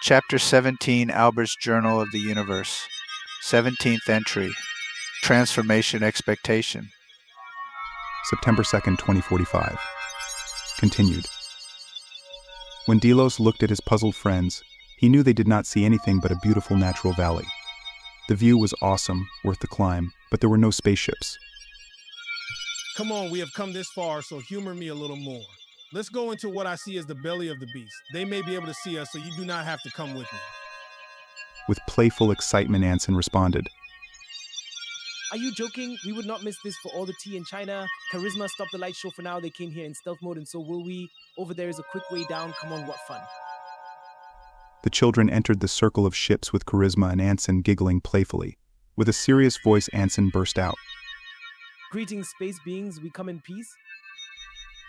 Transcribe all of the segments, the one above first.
Chapter 17, Albert's Journal of the Universe. 17th entry. Transformation Expectation. September 2nd, 2045. Continued. When Delos looked at his puzzled friends, he knew they did not see anything but a beautiful natural valley. The view was awesome, worth the climb, but there were no spaceships. Come on, we have come this far, so humor me a little more. Let's go into what I see as the belly of the beast. They may be able to see us, so you do not have to come with me. With playful excitement, Anson responded. Are you joking? We would not miss this for all the tea in China. Charisma stopped the light show for now. They came here in stealth mode, and so will we. Over there is a quick way down. Come on, what fun. The children entered the circle of ships with Charisma and Anson giggling playfully. With a serious voice, Anson burst out. Greetings, space beings. We come in peace.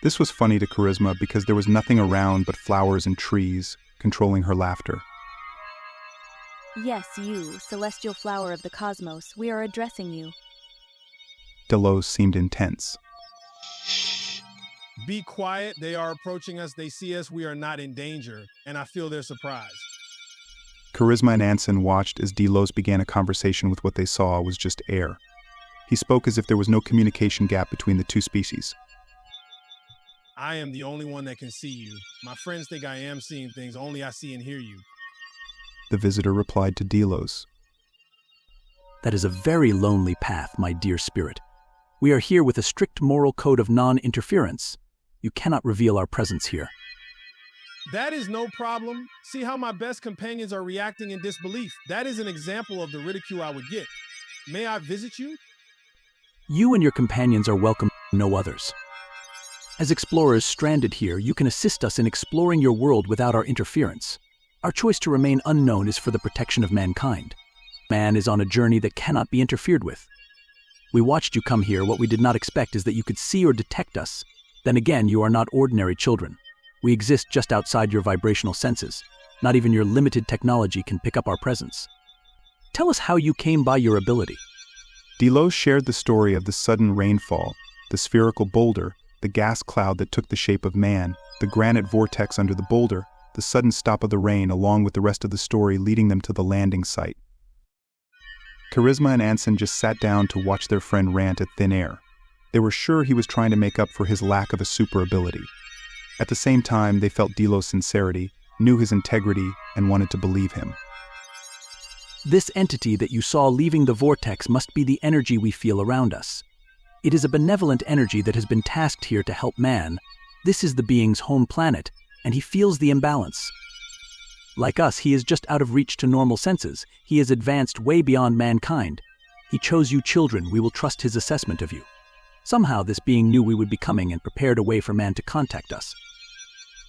This was funny to Charisma because there was nothing around but flowers and trees, controlling her laughter. Yes, you, celestial flower of the cosmos, we are addressing you. Delos seemed intense. Be quiet. They are approaching us. They see us. We are not in danger, and I feel their surprise. Charisma and Anson watched as Delos began a conversation with what they saw was just air. He spoke as if there was no communication gap between the two species. I am the only one that can see you. My friends think I am seeing things, only I see and hear you. The visitor replied to Delos. That is a very lonely path, my dear spirit. We are here with a strict moral code of non-interference. You cannot reveal our presence here. That is no problem. See how my best companions are reacting in disbelief. That is an example of the ridicule I would get. May I visit you? You and your companions are welcome, no others. As explorers stranded here, you can assist us in exploring your world without our interference. Our choice to remain unknown is for the protection of mankind. Man is on a journey that cannot be interfered with. We watched you come here. What we did not expect is that you could see or detect us. Then again, you are not ordinary children. We exist just outside your vibrational senses. Not even your limited technology can pick up our presence. Tell us how you came by your ability. Delos shared the story of the sudden rainfall, the spherical boulder, the gas cloud that took the shape of man, the granite vortex under the boulder, the sudden stop of the rain, along with the rest of the story leading them to the landing site. Charisma and Anson just sat down to watch their friend rant at thin air. They were sure he was trying to make up for his lack of a super ability. At the same time, they felt Delos' sincerity, knew his integrity, and wanted to believe him. This entity that you saw leaving the vortex must be the energy we feel around us. It is a benevolent energy that has been tasked here to help man. This is the being's home planet, and he feels the imbalance. Like us, he is just out of reach to normal senses. He has advanced way beyond mankind. He chose you children. We will trust his assessment of you. Somehow this being knew we would be coming and prepared a way for man to contact us.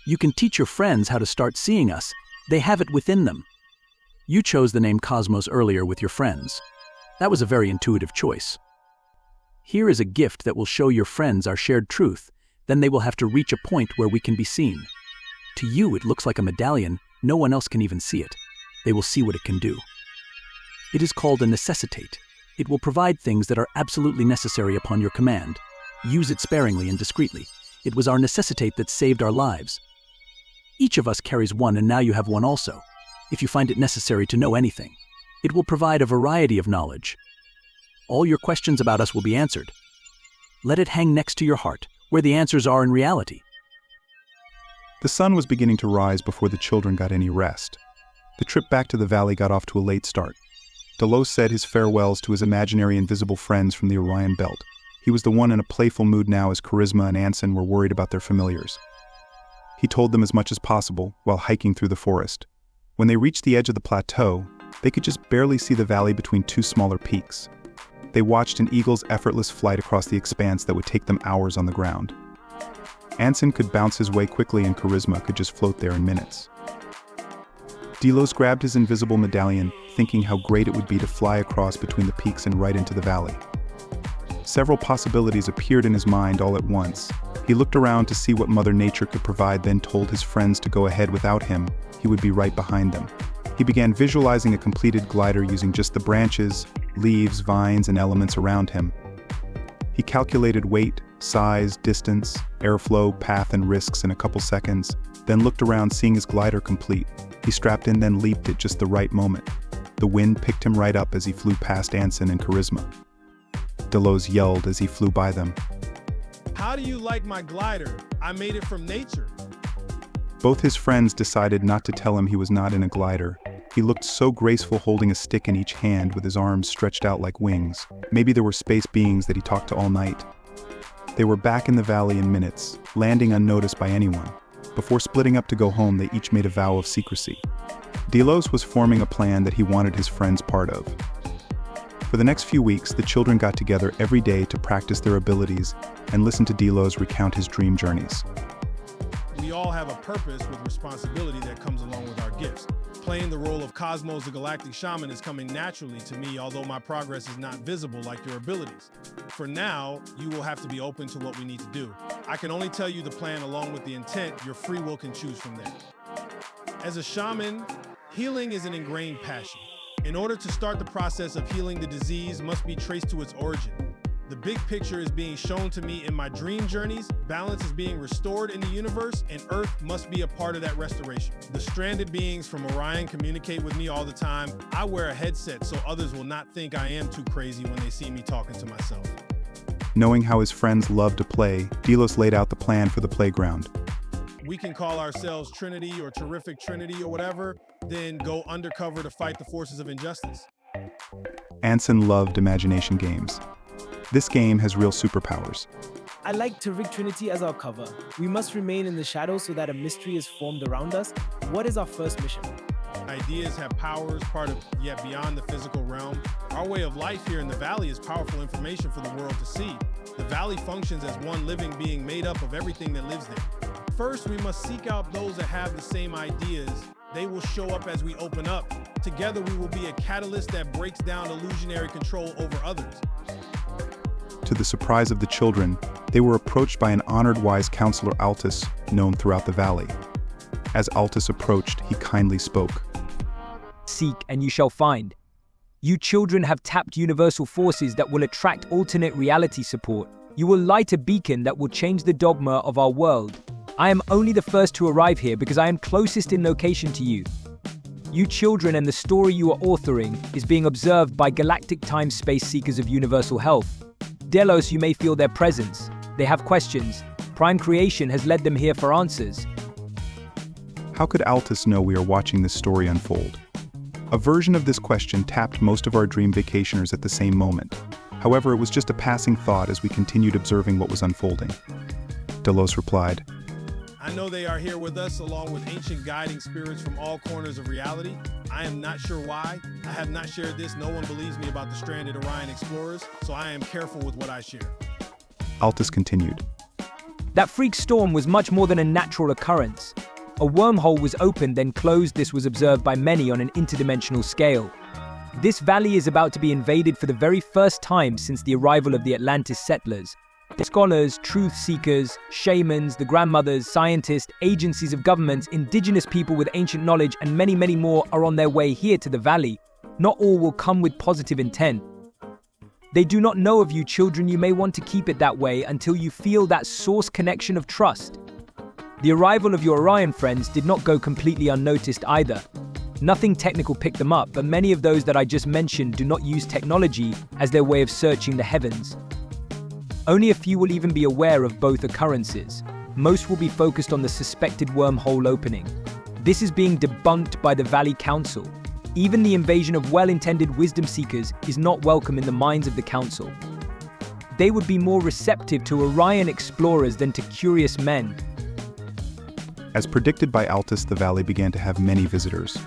You can teach your friends how to start seeing us. They have it within them. You chose the name Cosmos earlier with your friends. That was a very intuitive choice. Here is a gift that will show your friends our shared truth. Then they will have to reach a point where we can be seen. To you, it looks like a medallion. No one else can even see it. They will see what it can do. It is called a necessitate. It will provide things that are absolutely necessary upon your command. Use it sparingly and discreetly. It was our necessitate that saved our lives. Each of us carries one, and now you have one also, if you find it necessary to know anything. It will provide a variety of knowledge. All your questions about us will be answered. Let it hang next to your heart, where the answers are in reality. The sun was beginning to rise before the children got any rest. The trip back to the valley got off to a late start. Delos said his farewells to his imaginary invisible friends from the Orion Belt. He was the one in a playful mood now as Charisma and Anson were worried about their familiars. He told them as much as possible while hiking through the forest. When they reached the edge of the plateau, they could just barely see the valley between two smaller peaks. They watched an eagle's effortless flight across the expanse that would take them hours on the ground. Anson could bounce his way quickly and Charisma could just float there in minutes. Delos grabbed his invisible medallion, thinking how great it would be to fly across between the peaks and right into the valley. Several possibilities appeared in his mind all at once. He looked around to see what Mother Nature could provide, then told his friends to go ahead without him. He would be right behind them. He began visualizing a completed glider using just the branches, leaves, vines, and elements around him. He calculated weight, size, distance, airflow, path, and risks in a couple seconds, then looked around seeing his glider complete. He strapped in, then leaped at just the right moment. The wind picked him right up as he flew past Anson and Charisma. Delos yelled as he flew by them. How do you like my glider? I made it from nature. Both his friends decided not to tell him he was not in a glider. He looked so graceful holding a stick in each hand with his arms stretched out like wings. Maybe there were space beings that he talked to all night. They were back in the valley in minutes, landing unnoticed by anyone. Before splitting up to go home, they each made a vow of secrecy. Delos was forming a plan that he wanted his friends part of. For the next few weeks, the children got together every day to practice their abilities and listen to Delos recount his dream journeys. We all have a purpose with responsibility that comes along with our gifts. Playing the role of Cosmos the Galactic Shaman is coming naturally to me, although my progress is not visible like your abilities. For now, you will have to be open to what we need to do. I can only tell you the plan along with the intent. Your free will can choose from there. As a shaman, healing is an ingrained passion. In order to start the process of healing, the disease must be traced to its origin. The big picture is being shown to me in my dream journeys, balance is being restored in the universe, and Earth must be a part of that restoration. The stranded beings from Orion communicate with me all the time. I wear a headset so others will not think I am too crazy when they see me talking to myself. Knowing how his friends loved to play, Delos laid out the plan for the playground. We can call ourselves Trinity or Terrific Trinity or whatever, then go undercover to fight the forces of injustice. Anson loved imagination games. This game has real superpowers. I like Terrific Trinity as our cover. We must remain in the shadows so that a mystery is formed around us. What is our first mission? Ideas have powers, part of yet beyond the physical realm. Our way of life here in the valley is powerful information for the world to see. The valley functions as one living being made up of everything that lives there. First, we must seek out those that have the same ideas. They will show up as we open up. Together, we will be a catalyst that breaks down illusionary control over others. To the surprise of the children, they were approached by an honored wise counselor Altus, known throughout the valley. As Altus approached, he kindly spoke. Seek and you shall find. You children have tapped universal forces that will attract alternate reality support. You will light a beacon that will change the dogma of our world. I am only the first to arrive here because I am closest in location to you. You children and the story you are authoring is being observed by galactic time-space seekers of universal health. Delos, you may feel their presence. They have questions. Prime Creation has led them here for answers. How could Altus know we are watching this story unfold? A version of this question tapped most of our dream vacationers at the same moment. However, it was just a passing thought as we continued observing what was unfolding. Delos replied, I know they are here with us along with ancient guiding spirits from all corners of reality. I am not sure why. I have not shared this. No one believes me about the stranded Orion explorers, so I am careful with what I share. Altus continued. That freak storm was much more than a natural occurrence. A wormhole was opened, then closed. This was observed by many on an interdimensional scale. This valley is about to be invaded for the very first time since the arrival of the Atlantis settlers. The scholars, truth seekers, shamans, the grandmothers, scientists, agencies of governments, indigenous people with ancient knowledge, and many, many more are on their way here to the valley. Not all will come with positive intent. They do not know of you children. You may want to keep it that way until you feel that source connection of trust. The arrival of your Orion friends did not go completely unnoticed either. Nothing technical picked them up, but many of those that I just mentioned do not use technology as their way of searching the heavens. Only a few will even be aware of both occurrences. Most will be focused on the suspected wormhole opening. This is being debunked by the Valley Council. Even the invasion of well-intended wisdom seekers is not welcome in the minds of the Council. They would be more receptive to Orion explorers than to curious men. As predicted by Altus, the valley began to have many visitors.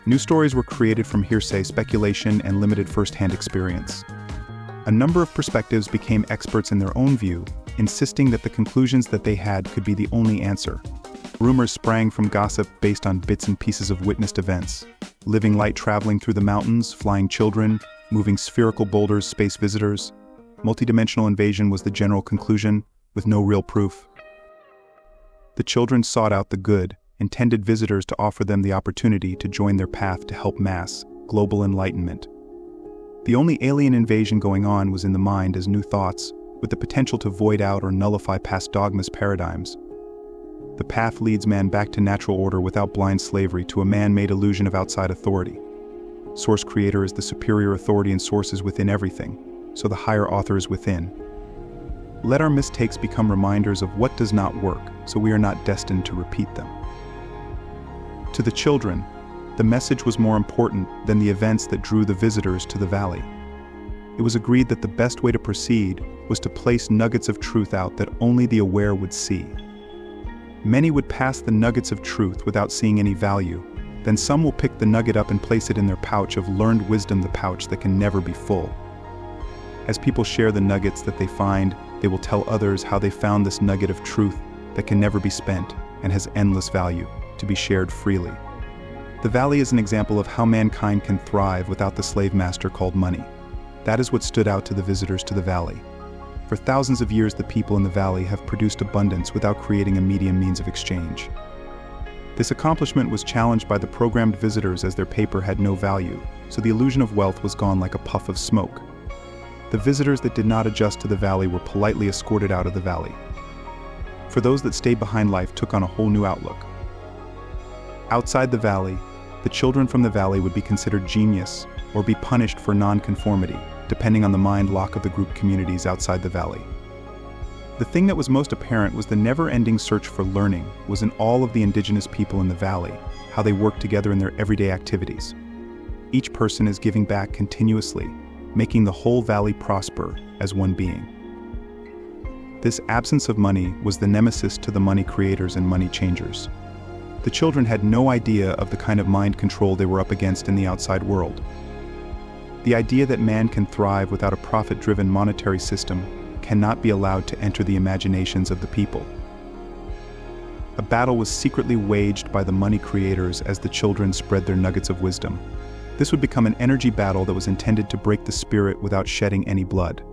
New stories were created from hearsay, speculation, and limited first-hand experience. A number of perspectives became experts in their own view, insisting that the conclusions that they had could be the only answer. Rumors sprang from gossip based on bits and pieces of witnessed events. Living light traveling through the mountains, flying children, moving spherical boulders, space visitors. Multidimensional invasion was the general conclusion, with no real proof. The children sought out the good, intended visitors to offer them the opportunity to join their path to help mass, global enlightenment. The only alien invasion going on was in the mind as new thoughts, with the potential to void out or nullify past dogmas paradigms. the path leads man back to natural order without blind slavery to a man-made illusion of outside authority. Source creator is the superior authority and source is within everything, so the higher author is within. Let our mistakes become reminders of what does not work, so we are not destined to repeat them. To the children, the message was more important than the events that drew the visitors to the valley. It was agreed that the best way to proceed was to place nuggets of truth out that only the aware would see. Many would pass the nuggets of truth without seeing any value, then some will pick the nugget up and place it in their pouch of learned wisdom, the pouch that can never be full. As people share the nuggets that they find, they will tell others how they found this nugget of truth that can never be spent and has endless value to be shared freely. The valley is an example of how mankind can thrive without the slave master called money. That is what stood out to the visitors to the valley. For thousands of years, the people in the valley have produced abundance without creating a medium means of exchange. This accomplishment was challenged by the programmed visitors as their paper had no value, so the illusion of wealth was gone like a puff of smoke. The visitors that did not adjust to the valley were politely escorted out of the valley. For those that stayed behind, life took on a whole new outlook. Outside the valley, the children from the valley would be considered genius or be punished for non-conformity, depending on the mind lock of the group communities outside the valley. The thing that was most apparent was the never-ending search for learning was in all of the indigenous people in the valley, how they worked together in their everyday activities. Each person is giving back continuously, making the whole valley prosper as one being. This absence of money was the nemesis to the money creators and money changers. The children had no idea of the kind of mind control they were up against in the outside world. The idea that man can thrive without a profit-driven monetary system cannot be allowed to enter the imaginations of the people. A battle was secretly waged by the money creators as the children spread their nuggets of wisdom. This would become an energy battle that was intended to break the spirit without shedding any blood.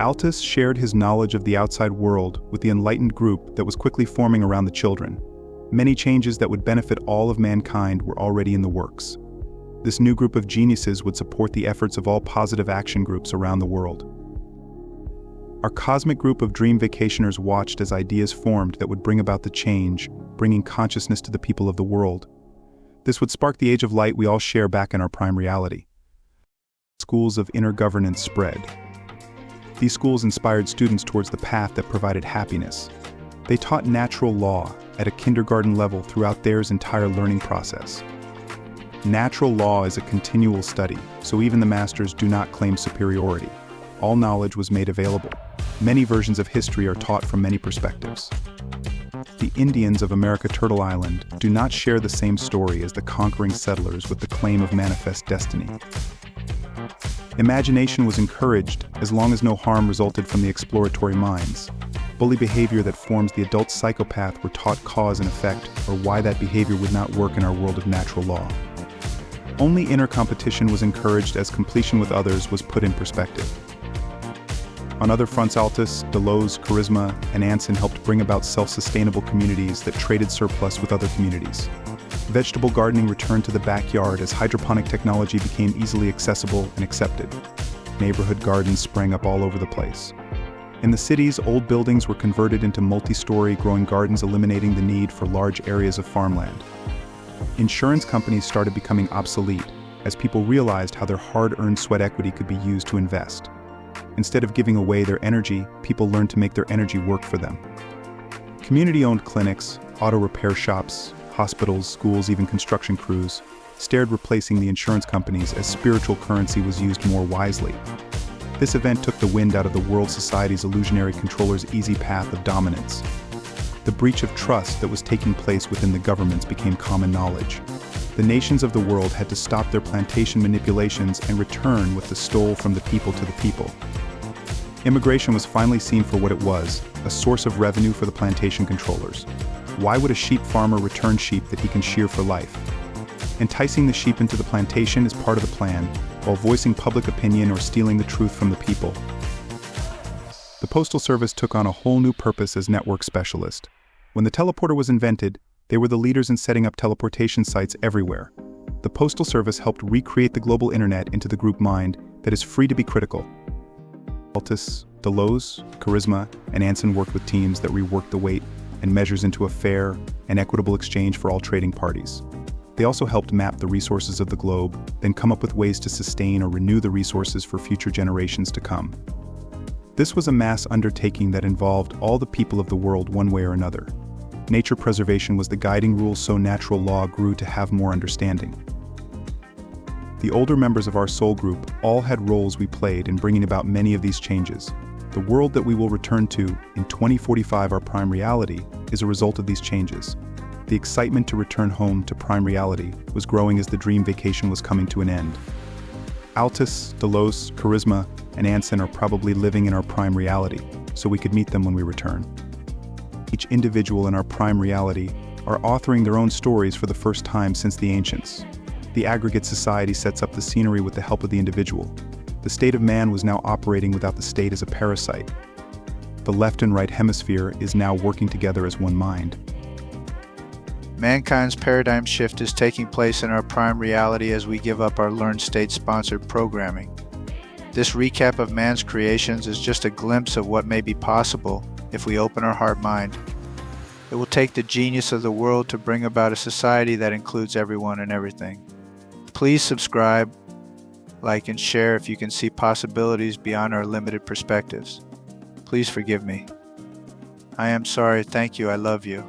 Altus shared his knowledge of the outside world with the enlightened group that was quickly forming around the children. Many changes that would benefit all of mankind were already in the works. This new group of geniuses would support the efforts of all positive action groups around the world. Our cosmic group of dream vacationers watched as ideas formed that would bring about the change, bringing consciousness to the people of the world. This would spark the age of light we all share back in our prime reality. Schools of inner governance spread. These schools inspired students towards the path that provided happiness. They taught natural law at a kindergarten level throughout their entire learning process. Natural law is a continual study, so even the masters do not claim superiority. All knowledge was made available. Many versions of history are taught from many perspectives. The Indians of America Turtle Island do not share the same story as the conquering settlers with the claim of manifest destiny. Imagination was encouraged as long as no harm resulted from the exploratory minds. Bully behavior that forms the adult psychopath were taught cause and effect, or why that behavior would not work in our world of natural law. Only inner competition was encouraged as completion with others was put in perspective. On other fronts, Altus, Delos, Charisma, and Anson helped bring about self-sustainable communities that traded surplus with other communities. Vegetable gardening returned to the backyard as hydroponic technology became easily accessible and accepted. Neighborhood gardens sprang up all over the place. In the cities, old buildings were converted into multi-story growing gardens, eliminating the need for large areas of farmland. Insurance companies started becoming obsolete as people realized how their hard-earned sweat equity could be used to invest. Instead of giving away their energy, people learned to make their energy work for them. Community-owned clinics, auto repair shops, hospitals, schools, even construction crews stared replacing the insurance companies as spiritual currency was used more wisely. This event took the wind out of the world society's illusionary controller's easy path of dominance. The breach of trust that was taking place within the governments became common knowledge. The nations of the world had to stop their plantation manipulations and return what they stole from the people to the people. Immigration was finally seen for what it was, a source of revenue for the plantation controllers. Why would a sheep farmer return sheep that he can shear for life? Enticing the sheep into the plantation is part of the plan, while voicing public opinion or stealing the truth from the people. The Postal Service took on a whole new purpose as network specialist. When the teleporter was invented, they were the leaders in setting up teleportation sites everywhere. The Postal Service helped recreate the global internet into the group mind that is free to be critical. Altus, Delos, Charisma, and Anson worked with teams that reworked the weight and measures into a fair and equitable exchange for all trading parties. They also helped map the resources of the globe, then come up with ways to sustain or renew the resources for future generations to come. This was a mass undertaking that involved all the people of the world one way or another. Nature preservation was the guiding rule, so natural law grew to have more understanding. The older members of our soul group all had roles we played in bringing about many of these changes. The world that we will return to in 2045, our prime reality, is a result of these changes. The excitement to return home to prime reality was growing as the dream vacation was coming to an end. Altus, Delos, Charisma, and Anson are probably living in our prime reality, so we could meet them when we return. Each individual in our prime reality are authoring their own stories for the first time since the ancients. The aggregate society sets up the scenery with the help of the individual. The state of man was now operating without the state as a parasite. The left and right hemisphere is now working together as one mind. Mankind's paradigm shift is taking place in our prime reality as we give up our learned state-sponsored programming. This recap of man's creations is just a glimpse of what may be possible if we open our heart-mind. It will take the genius of the world to bring about a society that includes everyone and everything. Please subscribe, like, and share if you can see possibilities beyond our limited perspectives. Please forgive me. I am sorry. Thank you. I love you.